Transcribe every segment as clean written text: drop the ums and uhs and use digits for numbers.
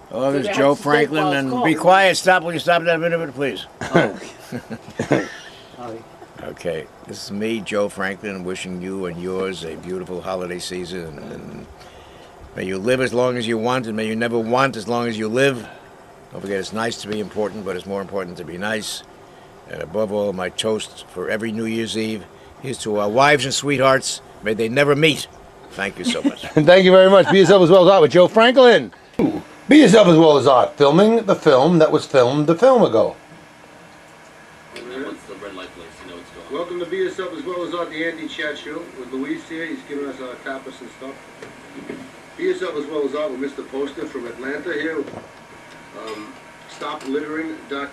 Hello, this is Joe Franklin, and be quiet. Stop. Will you stop that minute, please? Oh. Okay, this is me, Joe Franklin, wishing you and yours a beautiful holiday season. And may you live as long as you want, and may you never want as long as you live. Don't forget, it's nice to be important, but it's more important to be nice. And above all, my toast for every New Year's Eve is to our wives and sweethearts. May they never meet. Thank you so much. And thank you very much. Be Yourself as Well as Art with Joe Franklin. Be Yourself as Well as Art. Filming the film that was filmed the film ago. Welcome to Be Yourself as Well as Art, the Andy Chat Show with Luis here. He's giving us our tapas and stuff. Be Yourself as Well as Art with Mr. Poster from Atlanta here. StopLittering.com.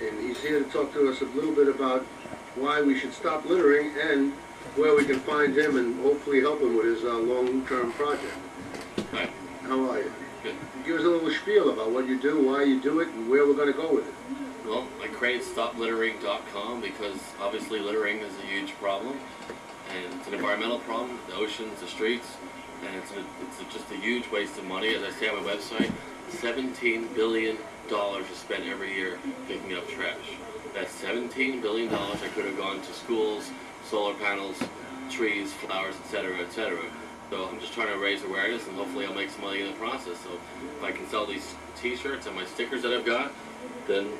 And he's here to talk to us a little bit about why we should stop littering and where we can find him and hopefully help him with his long-term project. Hi. How are you? Good. Give us a little spiel about what you do, why you do it, and where we're going to go with it. Well, I created StopLittering.com because obviously littering is a huge problem, and it's an environmental problem. The oceans, the streets, and it's just a huge waste of money. As I say on my website, $17 billion is spent every year picking up trash. That's $17 billion that could have gone to schools, solar panels, trees, flowers, etc., etc. So I'm just trying to raise awareness, and hopefully I'll make some money in the process. So if I can sell these T-shirts and my stickers that I've got, then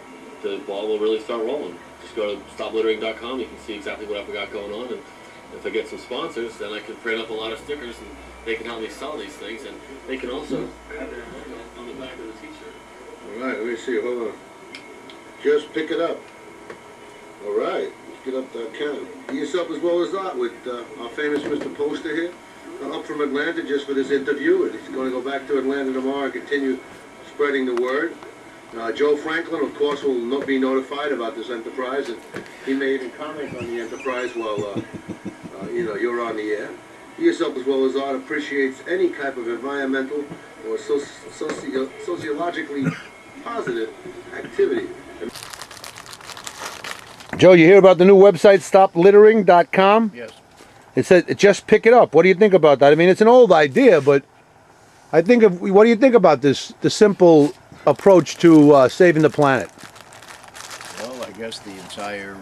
the ball will really start rolling. Just go to StopLittering.com. You can see exactly what I've got going on, and if I get some sponsors, then I can print up a lot of stickers, and they can help me sell these things, and they can also have their logo on the back of the T-shirt. All right, let me see. Hold on. Just pick it up. All right, let's get up that can. Be Yourself as Well as Art with our famous Mr. Poster here, up from Atlanta just for this interview, and he's going to go back to Atlanta tomorrow and continue spreading the word. Joe Franklin, of course, will not be notified about this enterprise, and he may even comment on the enterprise while you're on the air. Be Yourself as Well as Art appreciates any type of environmental or sociologically positive activity. Joe, you hear about the new website, StopLittering.com? Yes. It said, just pick it up. What do you think about that? I mean, it's an old idea, but what do you think about this, the simple approach to saving the planet? Well, I guess the entire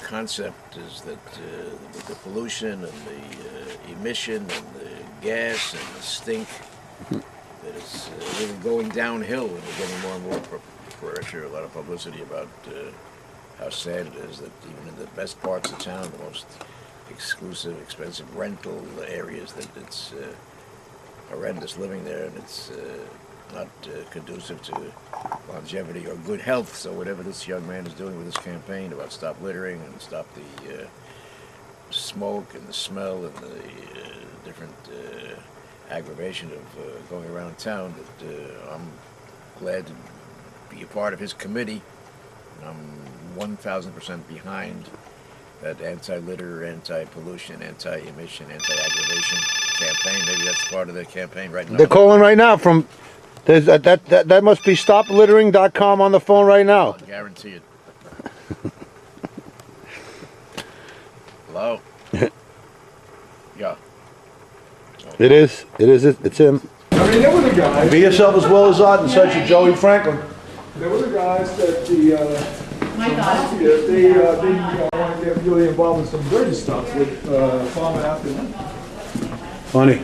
concept is that the pollution and the emission and the gas and the stink, that it's really going downhill, and we're getting more and more pressure, a lot of publicity about how sad it is that even in the best parts of town, the most exclusive, expensive rental areas, that it's horrendous living there, and it's not conducive to longevity or good health. So whatever this young man is doing with this campaign about stop littering and stop the smoke and the smell and the different aggravation of going around town, that I'm glad to be a part of his committee. I'm 1,000% behind that anti-litter, anti-pollution, anti-emission, anti-aggravation campaign. Maybe that's part of the campaign right now. They're calling right now from, that must be StopLittering.com on the phone right now. I'll guarantee it. Hello? Yeah. It is, it's him. I mean, there were the guys. Be Yourself as Well as Art in such a Joey Franklin. There were the guys that the mafia, they didn't want to get really involved in some dirty stuff with farming afternoon. Funny.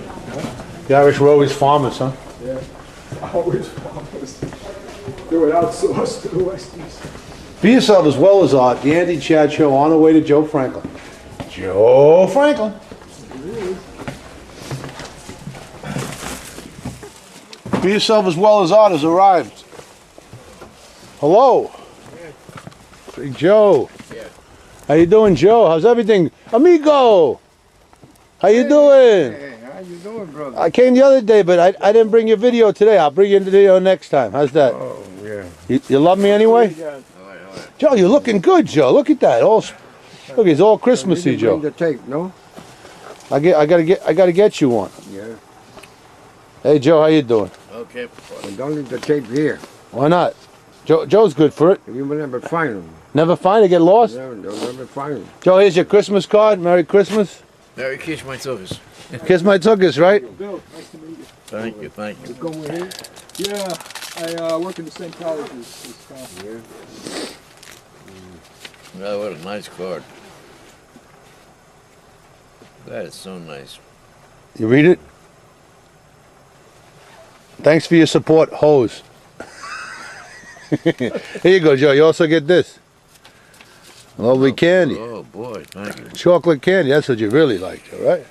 The Irish were always farmers, huh? Yeah, always farmers. They were outsourced to the Westies. Be Yourself as Well as Art, the Andy Chad Show, on the way to Joe Franklin. Joe Franklin. Be Yourself as Well as Art has arrived. Hello. Big Joe. Yeah. How you doing, Joe? How's everything? Amigo. How you doing? Hey, how you doing, brother? I came the other day, but I didn't bring your video today. I'll bring you the video next time. How's that? Oh, yeah. You love me anyway? Joe, you're looking good, Joe. Look at that. Look, it's all Christmassy, You Joe. bring the tape, no? I gotta get you one. Yeah. Hey, Joe, how you doing? Okay. But don't leave the tape here. Why not? Joe's good for it. You will never find them. Never find it, get lost? They'll never find them. Joe, here's your Christmas card. Merry Christmas. Merry Kiss my tuggers. Kiss my tuggers, right? Bill, nice to meet you. Thank you, thank you. Going with him? Yeah, I work in the same college as Tom. Oh, what a nice card. That is so nice. You read it? Thanks for your support, hose. Here you go, Joe. You also get this. Lovely candy. Oh boy, thank you. Chocolate candy. That's what you really like, Joe, right?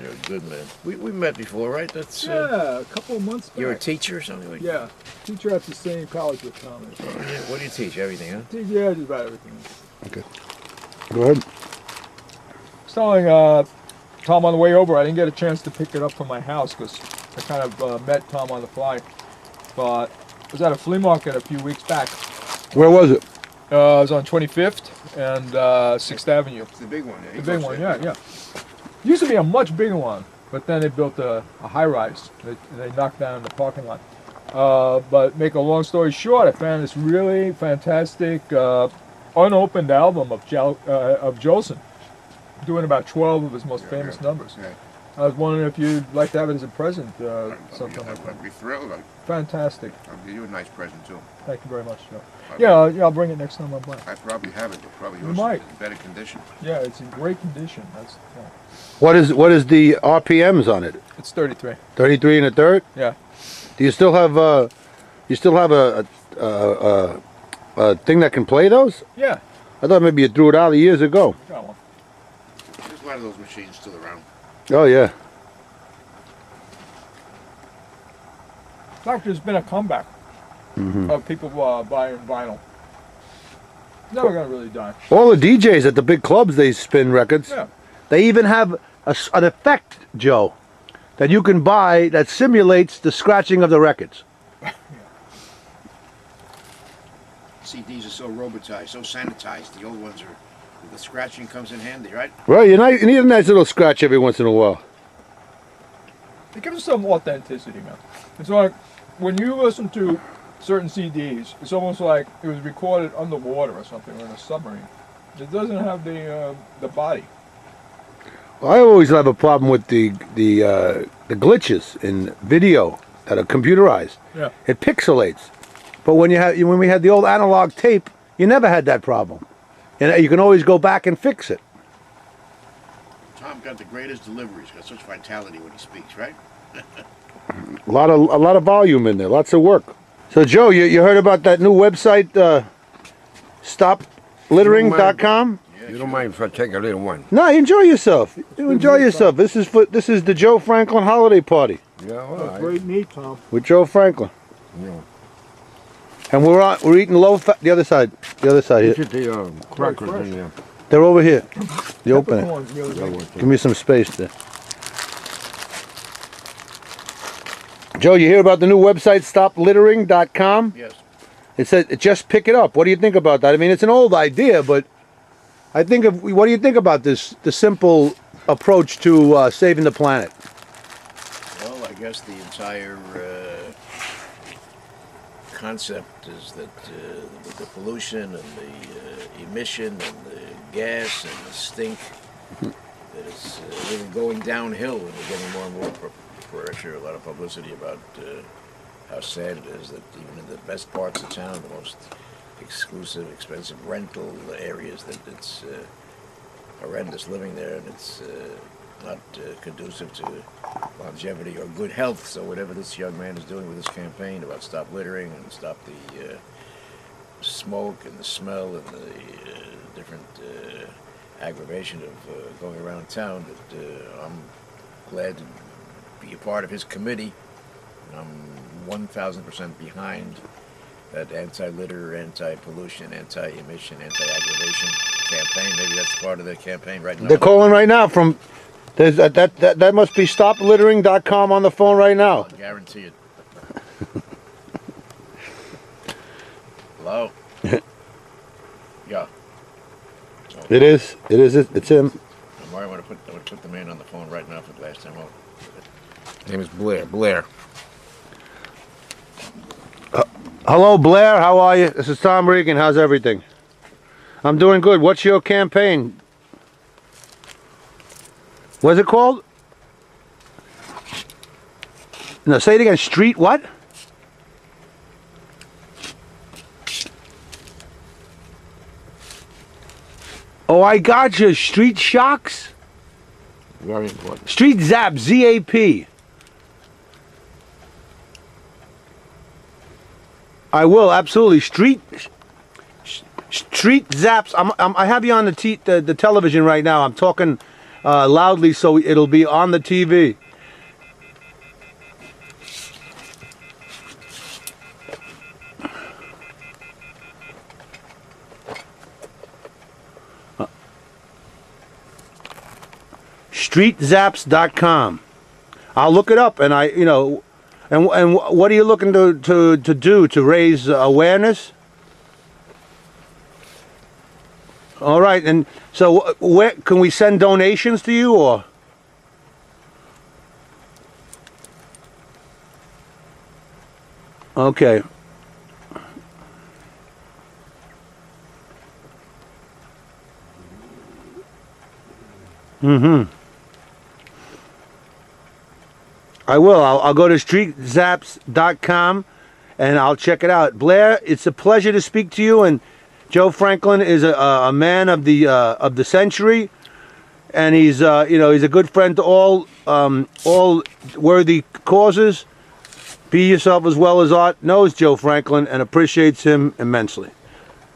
You're a good man. We met before, right? That's Yeah, a couple of months back. you're a teacher or something like Yeah, teacher at the same college with Tom. that? What do you teach? Everything, huh? Yeah, just about everything. Okay. Go ahead. I was telling Tom on the way over, I didn't get a chance to pick it up from my house because I kind of met Tom on the fly. But I was at a flea market a few weeks back. Where was it? It was on 25th and 6th Avenue. It's the big one. The big one, yeah. Used to be a much bigger one, but then they built a high-rise. They knocked down the parking lot. But make a long story short, I found this really fantastic unopened album of Jolson, doing about 12 of his most famous numbers. Yeah. I was wondering if you'd like to have it as a present, something like that. I'd be thrilled. Fantastic. I'll give you a nice present too. Thank you very much, Joe. Yeah, I'll bring it next time I'm by. I probably have it, but probably You yours might. is in better condition. Yeah, it's in great condition. That's What is the RPMs on it? it's 33. 33 and a third? Yeah. Do you still have a thing that can play those? Yeah. I thought maybe you threw it out years ago. Got one. There's a lot of those machines still around. Oh yeah. In fact, there's been a comeback of people buying vinyl. Never gonna really die. All the DJs at the big clubs, they spin records. Yeah. They even have an effect, Joe, that you can buy that simulates the scratching of the records. CDs are so robotized, so sanitized. The old ones are, the scratching comes in handy, right? Right, you need a nice little scratch every once in a while. It gives some authenticity, man. It's like when you listen to certain CDs, it's almost like it was recorded underwater or something, or in a submarine. It doesn't have the body. I always have a problem with the glitches in video that are computerized. Yeah. It pixelates. But when we had the old analog tape, you never had that problem. And you can always go back and fix it. Tom got the greatest deliveries. Got such vitality when he speaks, right? A lot of volume in there, lots of work. So Joe, you heard about that new website, stoplittering.com? You don't mind if I take a little one? No, enjoy yourself. You enjoy yourself. This is the Joe Franklin holiday party Yeah, well, Great meat, Tom. with Joe Franklin. yeah. And we're eating low fat. The other side here. Put the crackers in there. They're over here. You open it. Peppercorn's really good. Give me some space there. Joe, you hear about the new website, stoplittering.com? Yes. It said, just pick it up. What do you think about that? I mean, it's an old idea, but what do you think about the simple approach to saving the planet? Well, I guess the entire concept is that with the pollution and the emission and the gas and the stink, that it's really going downhill, and we're getting more and more pressure, a lot of publicity about how sad it is that even in the best parts of town, the most exclusive, expensive rental areas, that it's horrendous living there, and it's not conducive to longevity or good health. So whatever this young man is doing with his campaign about stop littering and stop the smoke and the smell and the different aggravation of going around town, that I'm glad to be a part of his committee. I'm 1,000% behind that anti-litter, anti-pollution, anti-emission, anti-aggravation campaign. Maybe that's part of the campaign right now. They're calling right now from, that must be stoplittering.com on the phone right now. I'll guarantee it. Hello? Yeah. It's him. I'm going to put the man on the phone right now for the last time over. His name is Blair. Hello, Blair. How are you? This is Tom Regan. How's everything? I'm doing good. What's your campaign? What's it called? No, say it again. Street what? Oh, I got you. Street Shocks? Very important. Street Zap, Z-A-P. I will, absolutely. Street Zaps. I have you on the television right now. I'm talking loudly so it'll be on the TV. StreetZaps.com. I'll look it up, and and what are you looking to do to raise awareness? All right, and so where can we send donations to you, or? Okay. I will. I'll go to streetzaps.com and I'll check it out. Blair, it's a pleasure to speak to you. And Joe Franklin is a man of the century, and he's he's a good friend to all worthy causes. Be Yourself as Well as Art knows Joe Franklin and appreciates him immensely.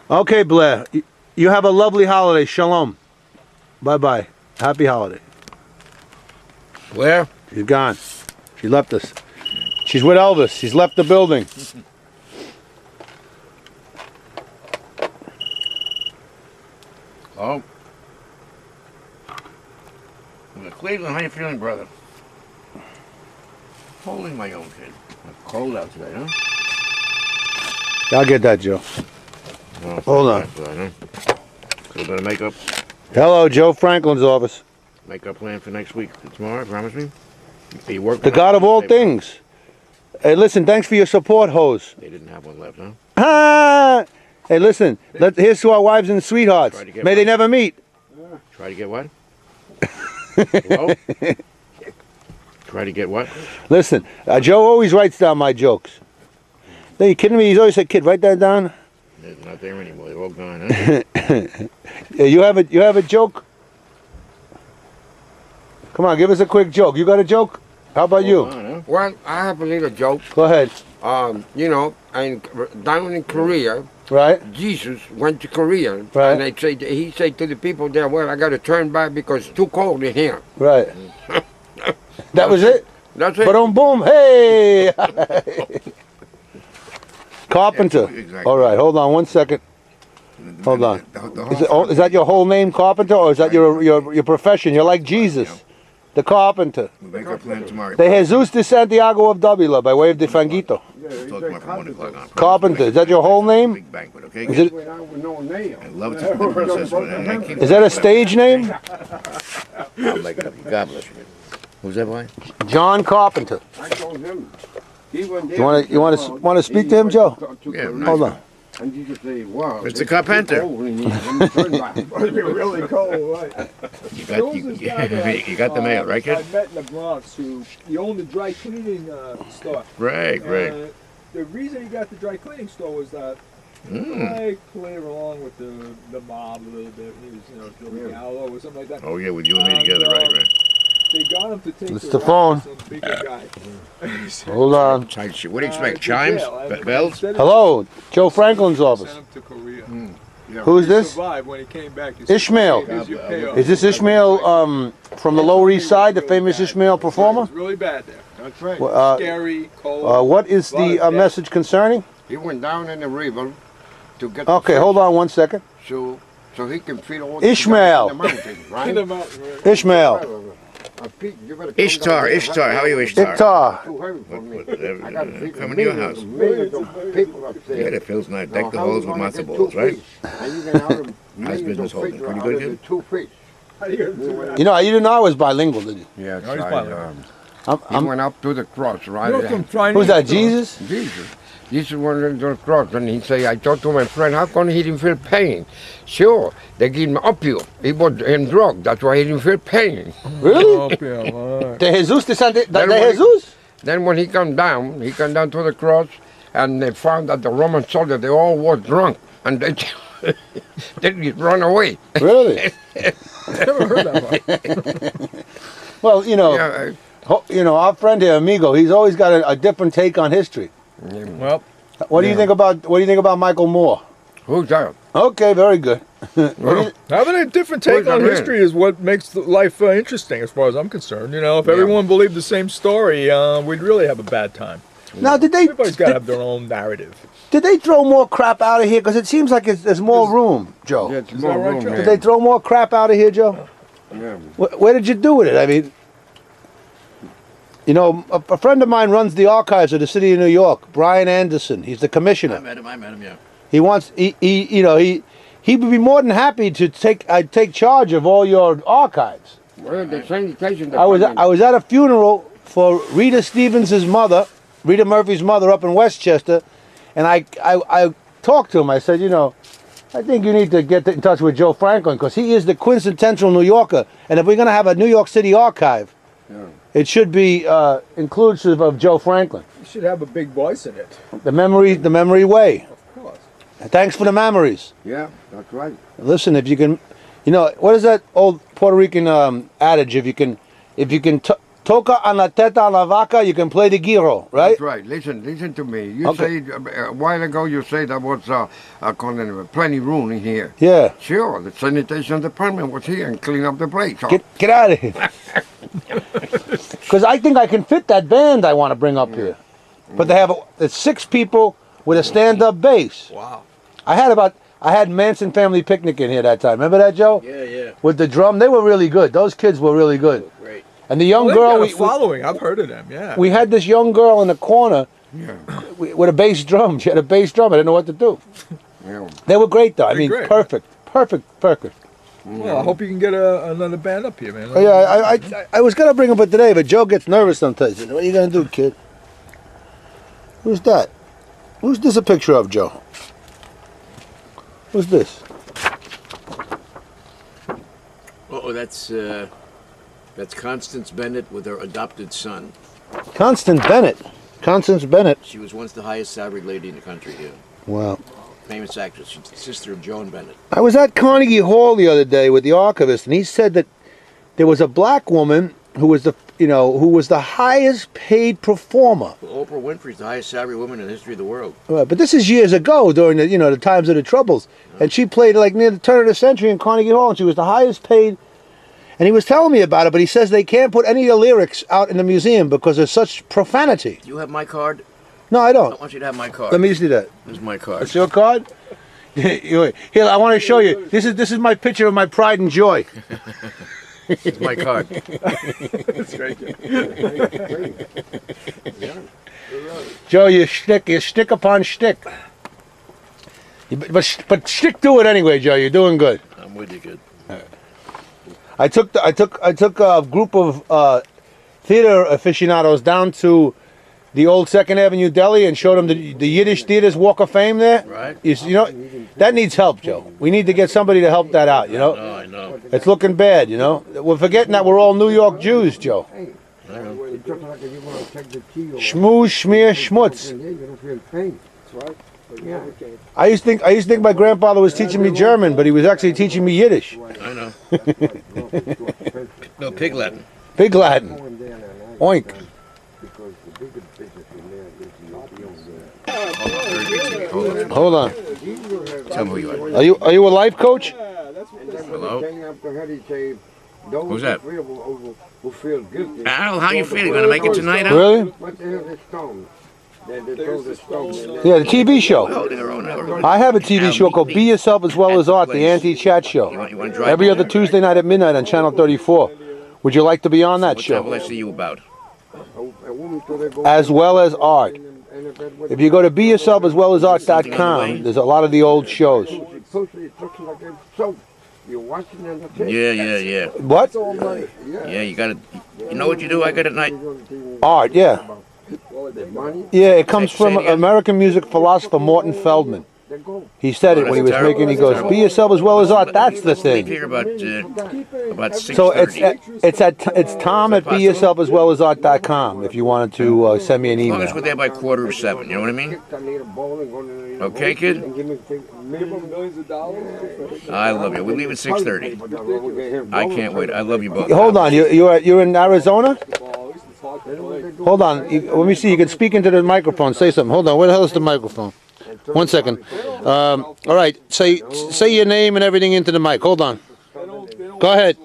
Okay, Blair, you have a lovely holiday. Shalom. Bye bye. Happy holiday. Blair? She's gone. She left us. She's with Elvis. She's left the building. Oh. Cleveland, how you feeling, brother? Holy my own kid. It's cold out today, huh? I'll get that, Joe. Oh, Hold on. Huh? So better makeup. Hello, Joe Franklin's office. Makeup plan for next week. Tomorrow, promise me? Are you working? The God of all things. Hey, listen, thanks for your support, hose. They didn't have one left, huh? Ah! Hey, listen, here's to our wives and sweethearts. May they never meet. Try to get what? Hello? Try to get what? Listen, Joe always writes down my jokes. Are you kidding me? He's always said, kid, write that down. They're not there anymore. They're all gone, huh? You have a joke? Come on, give us a quick joke. You got a joke? How about you? On, huh? Well, I have a little joke. Go ahead. Down in Korea, Right? Jesus went to Korea, Right. and he said to the people there, "Well, I got to turn back because it's too cold in here." Right. That was it? That's it. Boom, boom, hey! Carpenter. Yeah, exactly. All right, hold on 1 second. Hold on. Is that your whole name, Carpenter, or is that your profession? You're like Jesus, the Carpenter. Makeup plan tomorrow. De Jesus de Santiago of Davila, by way of de Fanguito. Talk about from 1 o'clock on. Carpenter, is that your whole name? Big banquet, okay? Is it? I love to the princess. Is that a stage name? I'll make it up. God bless you. Who's that boy? John Carpenter. I told him. You want to speak to him, Joe? Yeah, nice. Hold on. And he just say, "Wow, It's the Carpenter. It'd be really cold, right? You got the mail, right, I kid? met in the Bronx he owned a dry cleaning store. Right. The reason he got the dry cleaning store was that the guy played along with the mob a little bit. He was, Billy Gallo or something like that. Oh, yeah, with you and me together, right. They got him to take It's the phone. Some bigger guy. Hold on. Tight shit. What do you expect? Chimes? Bells? Hello, Joe Franklin's office. Sent him to Korea. Who's He this? survived when he came back. He Ishmael. said, "Here's your payoff." Is this Ishmael from the Lower East Side, the famous Ishmael performer? It's really bad there. That's right." Scary, cold. What is the message concerning? He went down in the river to get. Okay, hold on 1 second. So he can feed all Ishmael. the mountains, right? In the mountain, right? Ishmael. Ishtar, How are you, Ishtar? Iktar. Too heavy for me. I got to feed Coming to your house. millions of people up there. Yeah, that feels nice. Deck the Now, holes how with you matzo gonna balls, get right? 2 fish? And you can have millions business of holding? fish Pretty out good, of kid? the 2 fish. How do you do it? You didn't know I was bilingual, did you? Yeah, he's bilingual. he went up to the cross, right? You know what I'm trying Who's to that, do? Jesus? Jesus. This is one of those drugs. And he say, I talked to my friend, how come he didn't feel pain? Sure, they give him opium. He was in drug. That's why he didn't feel pain. Really? Opium, all right. De Jesus de Santa, Then de when he- Jesus? Then when he come down to the cross, and they found that the Roman soldiers, they all was drunk. And they they just run away. Really? Never heard that one. Well, you know, our friend here, Amigo, he's always got a different take on history. Well, What do you think about Michael Moore? Who's that? Okay, very good. Well, having a different take Where's on that man? history is what makes life interesting, as far as I'm concerned. You know, if everyone believed the same story, we'd really have a bad time. Now, Everybody's got to have their own narrative. did they throw more crap out of here? Because it seems like there's more room, Joe. yeah, it's Is more that right, room Joe? here. Did they throw more crap out of here, Joe? Yeah. Where did you do with it? I mean, you know, a friend of mine runs the archives of the city of New York, Brian Anderson. He's the I commissioner. met him, yeah. He wants, he would be more than happy to take charge of all your archives. Well, the sanitation I department. was at a funeral for Rita Stevens' mother, Rita Murphy's mother up in Westchester, and I talked to him. I said, you know, I think you need to get in touch with Joe Franklin because he is the quintessential New Yorker. And if we're going to have a New York City archive, it should be inclusive of Joe Franklin. You should have a big voice in it. The memory way. Of course. Thanks for the memories. Yeah, that's right. Listen, if you can, you know, what is that old Puerto Rican adage? If you can toca a la teta a la vaca, you can play the gyro, right? That's right. Listen to me. You Okay. said a while ago. You said there was plenty room in here. Yeah. Sure, the sanitation department was here and clean up the place. So Get out of here. Because I think I can fit that band I want to bring up here. But they have it's 6 people with a stand-up bass. Wow. I had Manson Family Picnic in here that time. Remember that, Joe? Yeah. With the drum, they were really good. Those kids were really good. Great. And the young Well, girl, they've got a following. I've heard of them. Yeah. we had this young girl in the corner with a bass drum. She had a bass drum. I didn't know what to do. yeah. They were great, though. I They're mean, great. perfect. Well, I hope you can get another band up here, man. Oh, yeah, I was gonna bring him up today, but Joe gets nervous sometimes. What are you gonna do, kid? Who's that? Who's this a picture of, Joe? Who's this? Oh, that's Constance Bennett with her adopted son. Constance Bennett. She was once the highest salaried lady in the country here. Wow. Famous actress. She's the sister of Joan Bennett. I was at Carnegie Hall the other day with the archivist, and he said that there was a black woman who was the highest paid performer. Well, Oprah Winfrey's the highest salaried woman in the history of the world. But this is years ago during the times of the Troubles, and she played like near the turn of the century in Carnegie Hall, and she was the highest paid. And he was telling me about it, but he says they can't put any of the lyrics out in the museum because there's such profanity. Do you have my card? No, I I don't. want you to have my card. Let me see that. This is my card. It's your card? Here, I want to show you. This is my picture of my pride and joy. This is my card. That's great. Joe, you stick upon stick. But stick to it anyway, Joe. You're doing good. I'm with you, kid. I took a group of theater aficionados down to the old 2nd Avenue Deli and showed them the Yiddish Theater's Walk of Fame there. Right. You know, that needs help, Joe. We need to get somebody to help that out, you know. No, I know. It's looking bad, you know. We're forgetting that we're all New York Jews, Joe. Schmooze, schmear, schmutz. I used to think my grandfather was teaching me German, but he was actually teaching me Yiddish. I know. No, Pig Latin. Big Latin. Oink. Hold on. Tell me who you are. Are you a life coach? Hello? Who's that? Who feel guilty. Al, how you feeling? You gonna make it tonight, Al? Really? What the hell is stone? They throw the stone. Yeah, the TV show. Holding her own. I have a TV show called Be Yourself as Well as Art, the anti-chat show. You want to drive Every me other there? Tuesday night at midnight on Channel 34. Would you like to be on that What time will I show? see you about? A woman to the go As well as art. and a bed with If you go to beyourselfaswellasart.com, there's a lot of the old shows. it looks like a soap. You're watching and the tape. Yeah. What? Yeah. Yeah, you gotta. You know what you do? I got it night. Art, yeah. Yeah, it comes from American music philosopher Morton Feldman. He said it when he was making. He goes, "Be yourself as well as art." That's the Leave thing. here about 6:30. So it's Tom at beyourselfaswellasart.com if you wanted to send me an As long as email. we're there by 7:15, you know what I mean? Okay, kid? Millions of dollars. I love you. We leave at 6:30. I can't wait. I love you both. Hold on, you're in Arizona? Hold on, let me see. You can speak into the microphone. Say something. Hold on. Where the hell is the microphone? 1 second. All right. Say your name and everything into the mic. Hold on. Go ahead.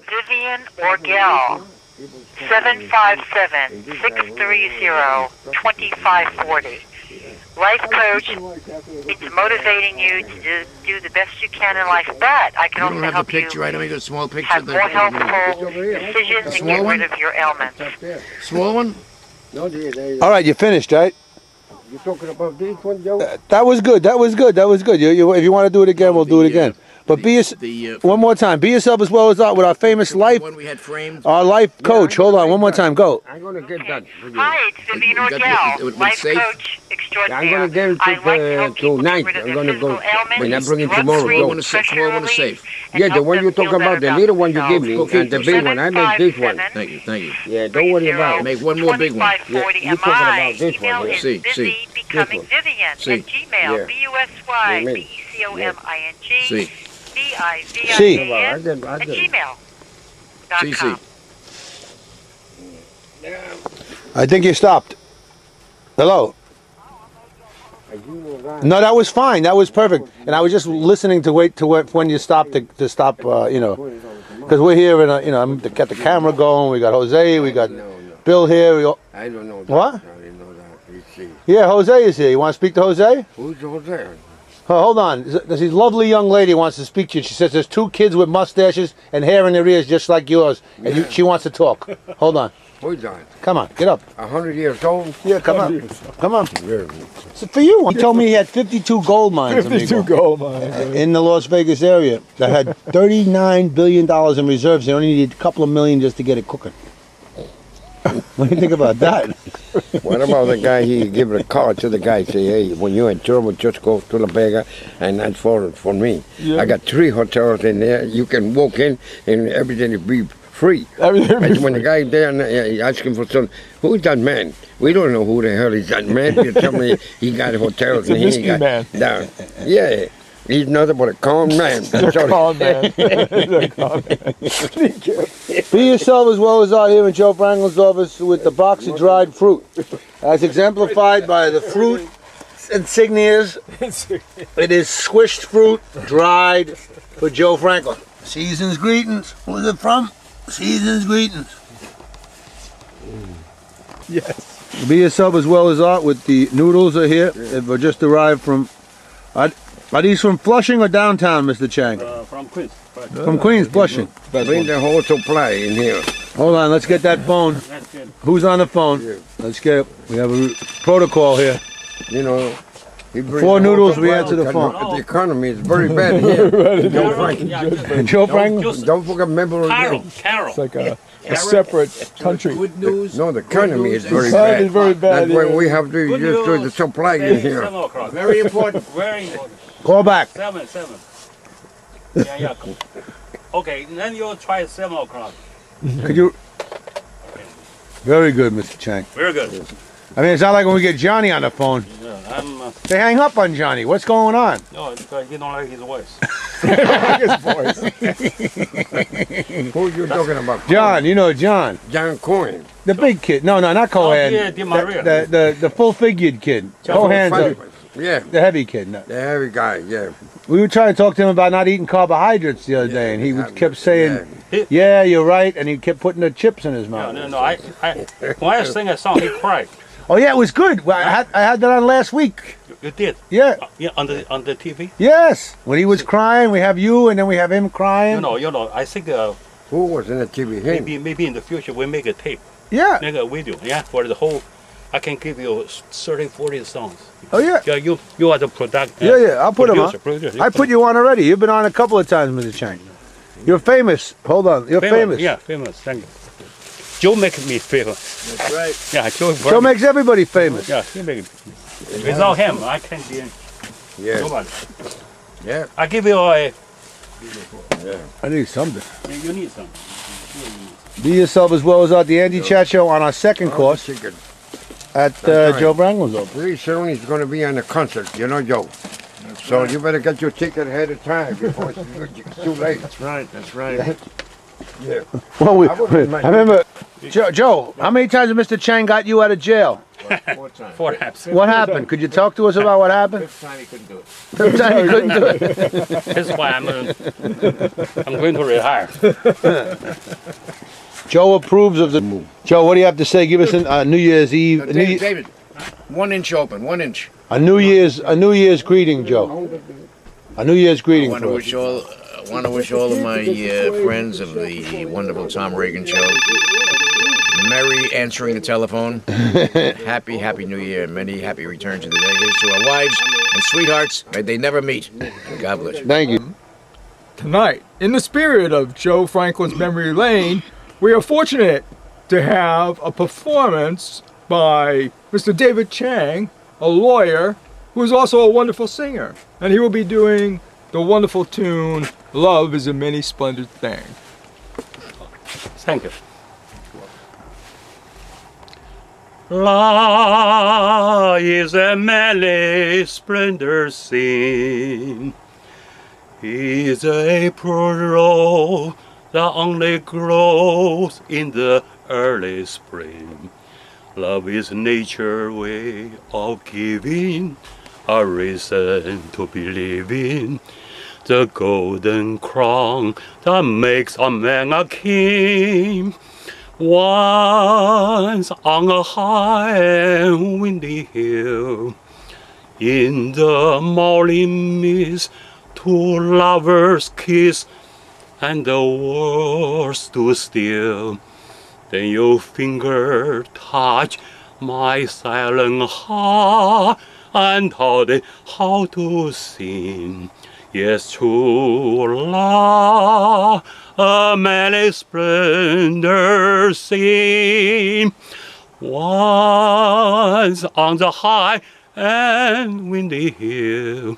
Vivian Orgel, 757-630-2540. Life coach, it's motivating you to do the best you can in life, but I can You also don't have the help you picture. I don't make a small picture. have more helpful decisions and small get one? rid of your ailments. Small one? All right, you finished, right? You talking about this one, Joe? That was good. That was good. That was good. If you want to do it again, we'll do it again. But one more time. Be yourself as well as art with our famous life, One we had framed. our life coach. Hold on, one more time. Go. I'm gonna get that for you. Hi, it's Vivian You got the- Orgel, with life safe? coach extraordinaire. I'm gonna give it I like to help people tonight. get rid of I'm their gonna go physical ailments, when I bring it tomorrow. drug-free, Small one is safe, pressure small one is relief, safe. and Yeah, the help one them you feel talk about, better the little one you themselves. give me, and the big one. I make this one. Thank you, thank you. Yeah, don't worry about it. Make one more big one. 2540 Yeah, you talking MI. about this one, Email yeah. is See, busy becoming This Vivian See. at Gmail. Yeah. BUSY Yeah, me. BECOMING See. See. BIVIAN I at did. gmail.com. I think you stopped. Hello. No, that was fine. That was perfect. And I was just listening to when you stopped to stop. Because we're here and I'm got the camera going. We got Jose. We got Bill here. I don't know that. What? I didn't know that. You see. Yeah, Jose is here. You want to speak to Jose? Who's over there? Oh, hold on. This lovely young lady wants to speak to you. She says there's two kids with mustaches and hair in their ears just like yours. And she wants to talk. Hold on. Who's that? Come on. Get up. 100 years old? Yeah, come on. Come on. It's for you. He told me he had 52 gold mines. 52 amigo, gold mines. in the Las Vegas area that had $39 billion in reserves. They only needed a couple of million just to get it cooking. What do you think about that? What about the guy, he give a card to the guy, say, hey, when you're in trouble, just go to La Vega, and that's for me. Yeah. I got 3 hotels in there. You can walk in, and everything will be free. And when the guy there, and he asked him for something, who's that man? We don't know who the hell is that man. You tell me he got hotels It's a and he whiskey got man. down. Yeah, he's nothing but a calm man. That's all. Calm man. Be yourself as well as art here in Joe Franklin's office with the box of dried fruit. As exemplified by the fruit insignias. It is squished fruit, dried for Joe Franklin. Season's greetings. Where's it from? Season's greetings. Yes. Be yourself as well as art with the noodles are here. They've just arrived from... Are these from Flushing or downtown, Mr. Chang? From Queens. Right. From Queens, Flushing. Bring the whole supply in here. Hold on, let's get that phone. That's good. Who's on the phone? Let's get it. We have a protocol here. You know, he brings 4 the whole noodles, we supply answer the because phone. The economy is very bad here. Joe Franklin. Yeah, just Joe Franklin? Don't forget, remember Carol. again. Carol. It's like a separate country. Good news. No, the economy is very Economy bad. is very bad. That's why yeah. we have to Good use the news. supply in here. 7 o'clock. Very important. Very important. Call back. 7. Yeah. Okay, then you try 7 o'clock. Could you? Very good, Mr. Chang. Very good. I mean, it's not like when we get Johnny on the phone. Yeah, I'm. They hang up on Johnny. What's going on? No, because he don't like his voice. Who you talking about? John, you know John. John Cohen. The big kid. No, not Cohen. yeah, Di Maria. The full-figured kid. Cohen's Yeah, the heavy kid. No. the heavy guy, yeah. We were trying to talk to him about not eating carbohydrates the other day, and he kept saying, "Yeah, you're right," and he kept putting the chips in his mouth. No. When I sing a song, he cried. Oh yeah, it was good. Well, I had that on last week. You did? Yeah. Yeah, on the TV. Yes. When he was crying, we have you, and then we have him crying. You know. I think Who was in the TV? Him. maybe in the future we make a tape, Yeah. make a video. Yeah, for the whole. I can give you 30, 40 songs. Oh yeah. Yeah, you are the product. Yeah. I'll put him on. Producer. I put you on already. You've been on a couple of times, Mr. Chang. You're famous. Hold on. You're famous. Yeah, famous. Thank you. Joe makes me famous. That's right. Yeah, Joe. Joe makes everybody famous. Yeah, he makes. Without him, I can't be Yeah. nobody. Yeah. I give you a. I need something. You need some. Be yourself as well as art. The Andy Chat Show on our second course Chicken. at That's right. Joe Franklin's office. Pretty soon he's going to be on a concert, you know, Joe. So you better get your ticket ahead of time before it's too late. That's right. That's right. Yeah. Well, I wouldn't mind. I remember, Joe, how many times has Mr. Chang got you out of jail? 4 times. 4 times. What happened? Could you talk to us about what happened? 5th time he couldn't do it. Fifth time you couldn't do it. That's why I'm going to retire. Joe approves of the move. Joe, what do you have to say? Give us a New Year's Eve, David, 1 inch open, 1 inch. a New Year's greeting, Joe. A New Year's I greeting want to for us. wish all of my friends of the wonderful Tom Reagan show merry answering the telephone. Happy New Year and many happy returns of the day. Here's to our wives and sweethearts. May they never meet. God bless you. Thank you. Tonight, in the spirit of Joe Franklin's Memory Lane, we are fortunate to have a performance by Mr. David Chang, a lawyer who is also a wonderful singer. And he will be doing the wonderful tune, Love is a Many Splendid Thing. Thank you. Love is a many splendor thing. Is a April rose that only grows in the early spring. Love is nature's way of giving a reason to believe in. The golden crown that makes a man a king. Once on a high and windy hill, in the morning mist, 2 lovers kiss, and the world stood still. Then your finger touch my silent heart and taught it how to sing. Yes, true love, a many splendor sing. Once on the high and windy hill,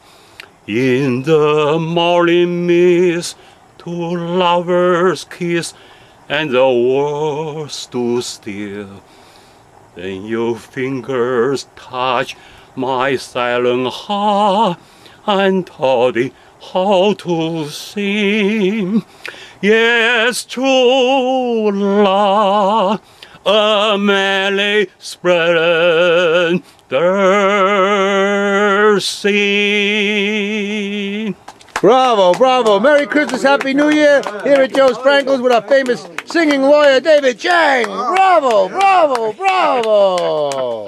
in the morning mist, 2 lovers kiss, and the world stood still. Then your fingers touch my silent heart and taught it how to sing. Yes, true love, a many splendor sing. Bravo, bravo. Merry Christmas, Happy New Year. Here at Joe's Franklin's with our famous singing lawyer, David Chang. Bravo, bravo, bravo.